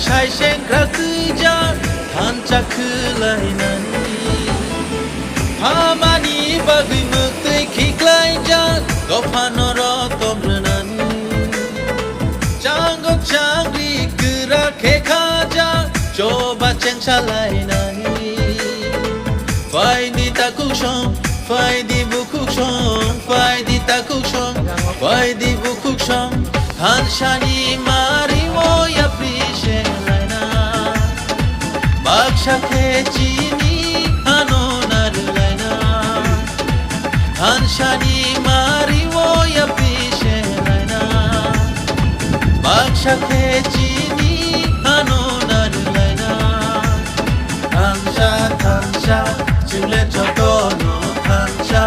साइ सेंग्रा गैजा हानजा खोलायनानै हामानि बागै मोखै खिख्लायजा गफानर तमनानै चांगक चांग्रि गोरा खेखाजा coba cengsalaynaनै fai di takuk song fai di bukuk song fai di takuk song fai di bukuk song hanshani mari moya prishelayna baksha khechini anonalayna hanshani mari moya prishelayna baksha khechini anonalayna Tansha, chule chotono tansha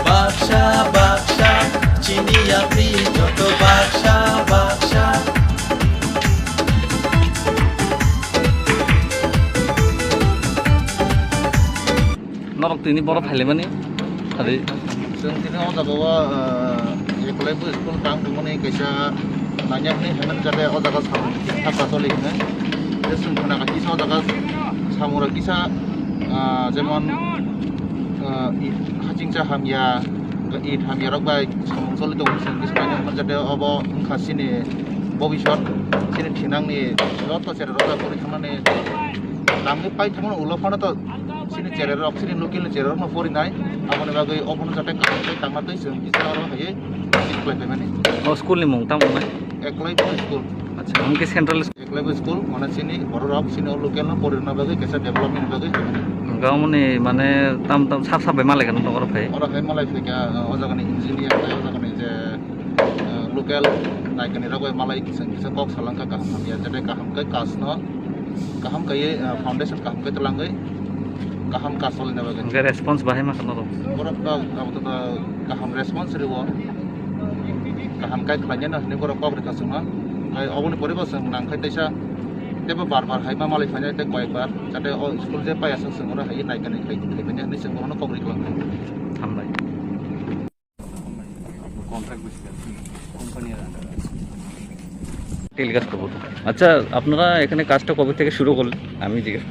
Baksha, chini apri choto baksha Norok tini boro phale mani tadi जों दिनै अजागावा एकलायबो school time दंमोन कैसा नानिया नि हेमन जाते अजागा थाका चलिखने बे जों खोनागा किसा अजागा सामुरा किसा जेमन खाचिंचा हामिया इ हामिया रक बाय सामुं चलि दं जों किसा हेमन जाते अब खासिनि भबिष्यत सिनि थिनांनि रत सेर रता करि थामाने नामनि पाइ थामन उलफाना त sini cererok sini lokil cererok no fori nai amone bagai opon jate kakai tangna tei जों बिचारो हाये सिक्लाय पेमानि स्कुल नि मुं ताम माने एकलाय स्कुल अच्छा हमके सेंट्रल एकलाय स्कुल माने सिनि बररक सिनि लोकेल न परिना बाgai केसा डेभलपमेन्ट बाgai गाव माने ताम साफ साफ मालाय गन नगर फाय और हाय मालाय फैका अजागनि इन्जिनियर अजागनि जे लोकेल नायगनि रगय मालाय किसा कक सालांका गाहाम हामिया जते गाहाम कै कासनो गाहाम कै फाउन्डेसन गाहाम कै तलांगै kaham kasol na bagai nggak respons bahaya mah kenapa borok da kaham respons riwo kaham kai khanya na ni borok pabrik kasuma ai oboni poriba sang nang khai taisa teba bar hai ma malai phanya te koi bar jate school je paya sang sangora hai nai kan khai phanya ni sang bono pabrik lang hambai contract basis কোম্পানির আন্ডারে telecast করব আচ্ছা আপনারা এখানে কাজটা কবে থেকে শুরু করলেন আমি জিজ্ঞেস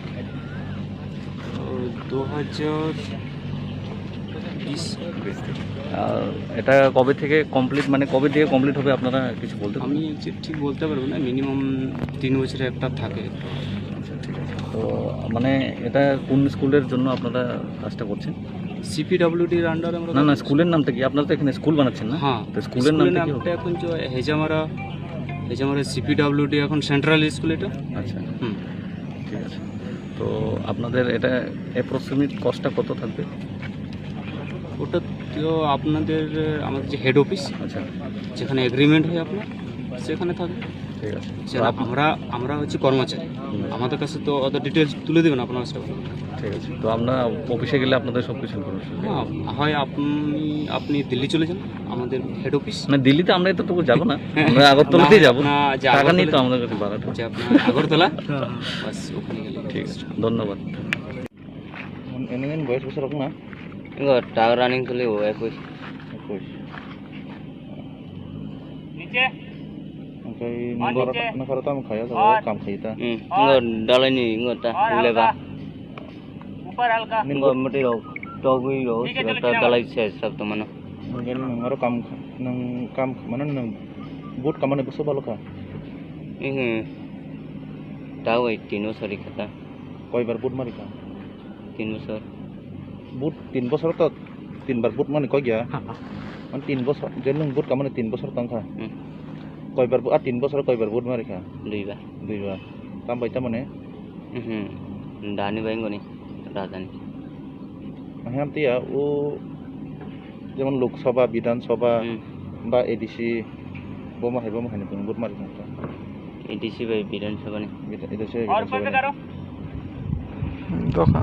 2020 এটা কবে থেকে কমপ্লিট মানে কবে থেকে কমপ্লিট হবে আপনারা কিছু বলতে আমি ঠিক বলতে পারবো না মিনিমাম 3 বছরের একটা থাকে আচ্ছা ঠিক আছে তো মানে এটা কোন স্কুলের জন্য আপনারা কাজটা করছেন সিপিডব্লিউডি এর আন্ডারে আমরা না স্কুলের নামটা কি আপনারা তো এখানে স্কুল বানাচ্ছেন না হ্যাঁ তো স্কুলের নামটা কি এখন যে হেজামারা সিপিডব্লিউডি এখন সেন্ট্রাল স্কুল এটা আচ্ছা ঠিক আছে তো আপনাদের এটা অ্যাপ্রক্সিমেট কস্টটা কত থাকবে ওটা তো আপনাদের আমাদের যে হেড অফিস আচ্ছা যেখানে এগ্রিমেন্ট হয় আপনার সেখানে থাকবে ঠিক আছে আমরা হচ্ছে কর্মচারী আমাদের কাছে তো ওদের ডিটেলস তুলে দেবেন আপনার কাছে ঠিক আছে তো আমরা অফিসে গেলে আপনাদের সব কিছু হ্যাঁ হয় আপনি দিল্লি চলে যান আমাদের হেড অফিস না দিল্লিতে আমরা তো যাবো না আমরা আগরতলাতেই যাবো টাকা নেই তো আমাদের কাছে ভাড়াটা আগরতলা বাস ওখানে গেলে ঠিক আছে ধন্যবাদ এনিমেন বয়স বছর রকম না টাকা রানিং চলে ও 21 নিচে ओमफ्राय नखर ताम खाया सब काम खायता डालायनि ngota लेबा ऊपर हल्का निंगो मटेरियल टगुइ रो सेटा डालाय से सब तो मानो मगेल नंगारो काम माने नं बुट कामने बसो बालका तावै 3 বছর खाता কয়বার বুট মারিকা 3 বছর বুট 3 বছর তো 3 বার বুট মানে কই গিয়া মানে 3 বছর যে নং বুট কামনে 3 বছর তংখা কয়বার 3 বছর কয়বার বুট মারিকা দুইবার কাম বাইতা মানে দানি বাইঙ্গনি রাজধানী হামতিয়া ও যেমন লোকসভা বিধানসভা বা এডিসি বোমা হেবম হানি বুট মারিকা এডিসি বাই বিধানসভা নি এডিসি আর কত করো দোকা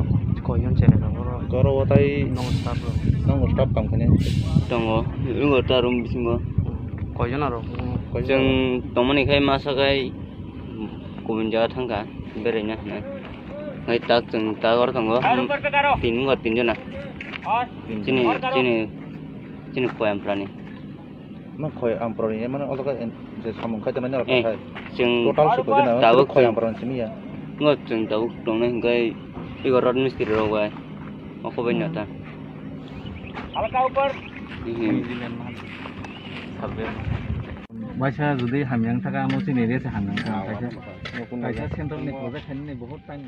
কয়জন ছেলে গরো ওটাই নং স্টাফ কাম খানে দङ ইংটা রুম বিসিङ কয়জন আरो जों दमनिखाय मासाखाय गुबुन जायगा थांगा बेरायनो हाय ताक जों तागर थांगो तीन जना जोंनि खय आमफ्रानि मा खय आमफ्रानि माने अलगा जे सामु खायदोंमोन आरो Eh, थाखाय जों टटाल सुखौ जोंना दाबो खयां बारानसिनिया ngot जों दाबो दंनो हिंगाय इगरत मिस्त्री रबाय अखौ बायना ता Baca jadi hamyang taka mau sini dia sehamyang taka. Kaisa sentralnya project ini बहुत टाइम